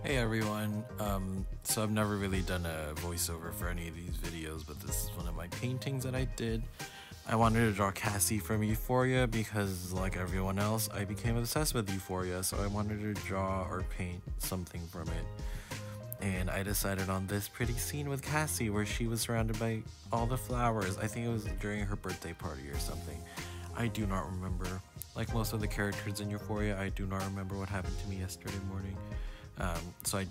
Hey everyone, so I've never really done a voiceover for any of these videos, but this is one of my paintings that I did. I wanted to draw Cassie from Euphoria because, like everyone else, I became obsessed with Euphoria, so I wanted to draw or paint something from it. And I decided on this pretty scene with Cassie where she was surrounded by all the flowers. I think it was during her birthday party or something. I do not remember. Like most of the characters in Euphoria, I do not remember what happened to me yesterday morning. So I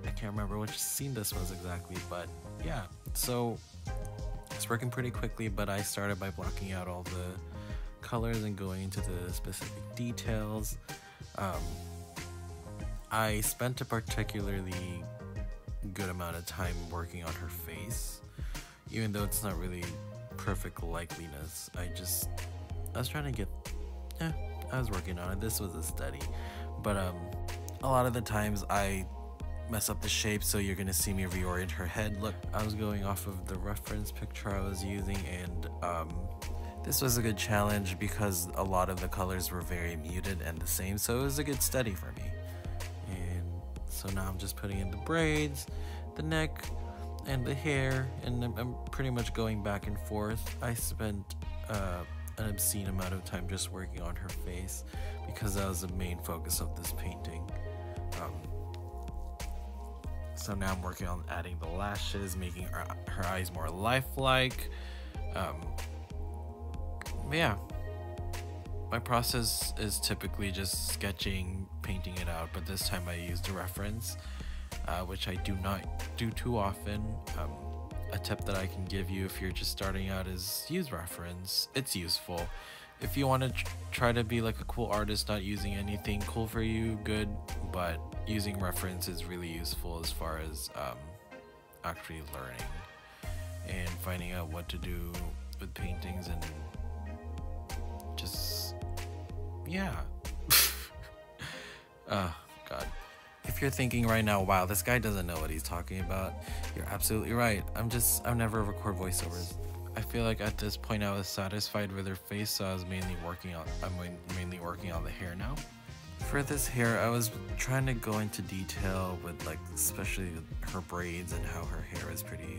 can't remember which scene this was exactly, but yeah, so it's working pretty quickly, but I started by blocking out all the colors and going into the specific details. I spent a particularly good amount of time working on her face, even though it's not really perfect likeliness. I was trying to get, I was working on it. This was a study, but a lot of the times I mess up the shape, so you're gonna see me reorient her head. Look, I was going off of the reference picture I was using, and this was a good challenge because a lot of the colors were very muted and the same, so it was a good study for me. And so now I'm just putting in the braids, the neck, and the hair, and I'm pretty much going back and forth. I spent an obscene amount of time just working on her face because that was the main focus of this painting. So now I'm working on adding the lashes, making her eyes more lifelike. Yeah, my process is typically just sketching, painting it out, but this time I used a reference, which I do not do too often. A tip that I can give you if you're just starting out is use reference. It's useful. If you want to try to be like a cool artist, not using anything cool for you, good, but using reference is really useful as far as actually learning and finding out what to do with paintings, and just, yeah. Oh, God. If you're thinking right now, wow, this guy doesn't know what he's talking about, you're absolutely right. I've never record voiceovers. I feel like at this point I was satisfied with her face, so I'm mainly working on the hair now. For this hair, I was trying to go into detail with, like, especially her braids and how her hair is pretty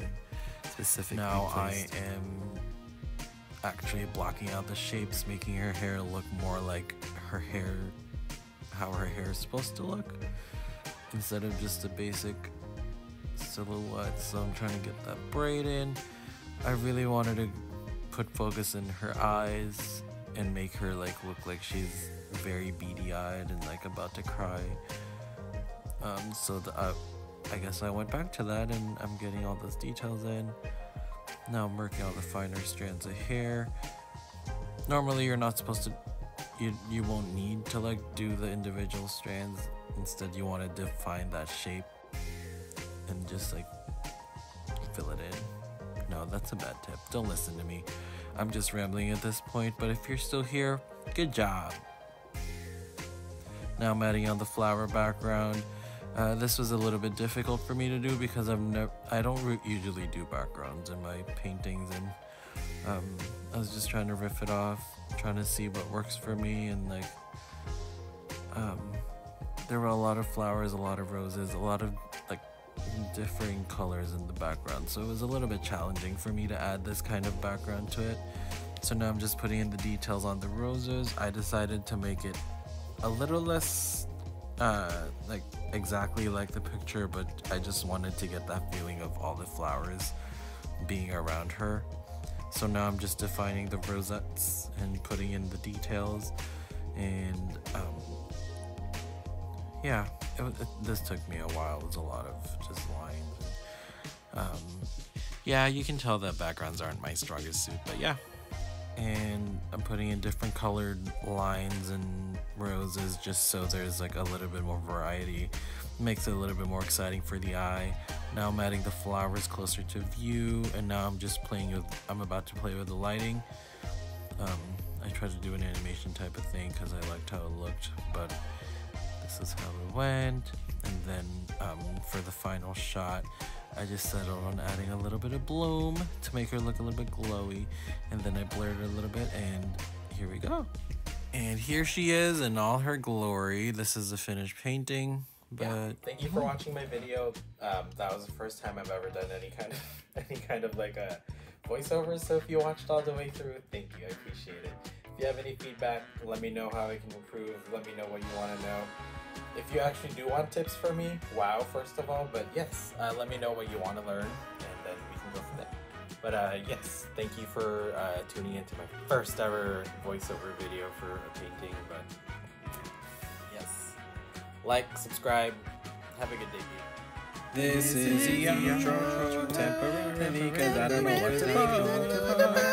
specific. Now I am actually blocking out the shapes, making her hair look more like how her hair is supposed to look, instead of just a basic silhouette. So I'm trying to get that braid in. I really wanted to put focus in her eyes and make her look like she's very beady-eyed and like about to cry. I guess I went back to that, and I'm getting all those details in. Now I'm working on the finer strands of hair. Normally you're not supposed to, you won't need to like do the individual strands. Instead you want to define that shape and just like fill it in. No, that's a bad tip. Don't listen to me. I'm just rambling at this point, but if you're still here, good job. Now I'm adding on the flower background. This was a little bit difficult for me to do because I don't usually do backgrounds in my paintings, and I was just trying to riff it off, trying to see what works for me, and like there were a lot of flowers, a lot of roses, a lot of like differing colors in the background, so it was a little bit challenging for me to add this kind of background to it. So now I'm just putting in the details on the roses. I decided to make it a little less like exactly like the picture, but I just wanted to get that feeling of all the flowers being around her. So now I'm just defining the rosettes and putting in the details, and yeah, this took me a while. It was a lot of just lines. Yeah, you can tell that backgrounds aren't my strongest suit, but yeah. And I'm putting in different colored lines and roses just so there's like a little bit more variety. Makes it a little bit more exciting for the eye. Now I'm adding the flowers closer to view, and now I'm about to play with the lighting. I tried to do an animation type of thing because I liked how it looked, but this is how it went. And then for the final shot, I just settled on adding a little bit of bloom to make her look a little bit glowy, and then I blurred it a little bit, and here we go. And here she is in all her glory. This is the finished painting. But thank you for watching my video. That was the first time I've ever done any kind of like a voiceover. So if you watched all the way through, thank you. I appreciate it. If you have any feedback, let me know how I can improve. Let me know what you want to know. If you actually do want tips for me, wow, first of all. But yes, let me know what you want to learn, and then we can go from there. But yes, thank you for tuning into my first ever voiceover video for a painting. But yes, like, subscribe, have a good day, people. this is the outro temporarily because I don't know what to do.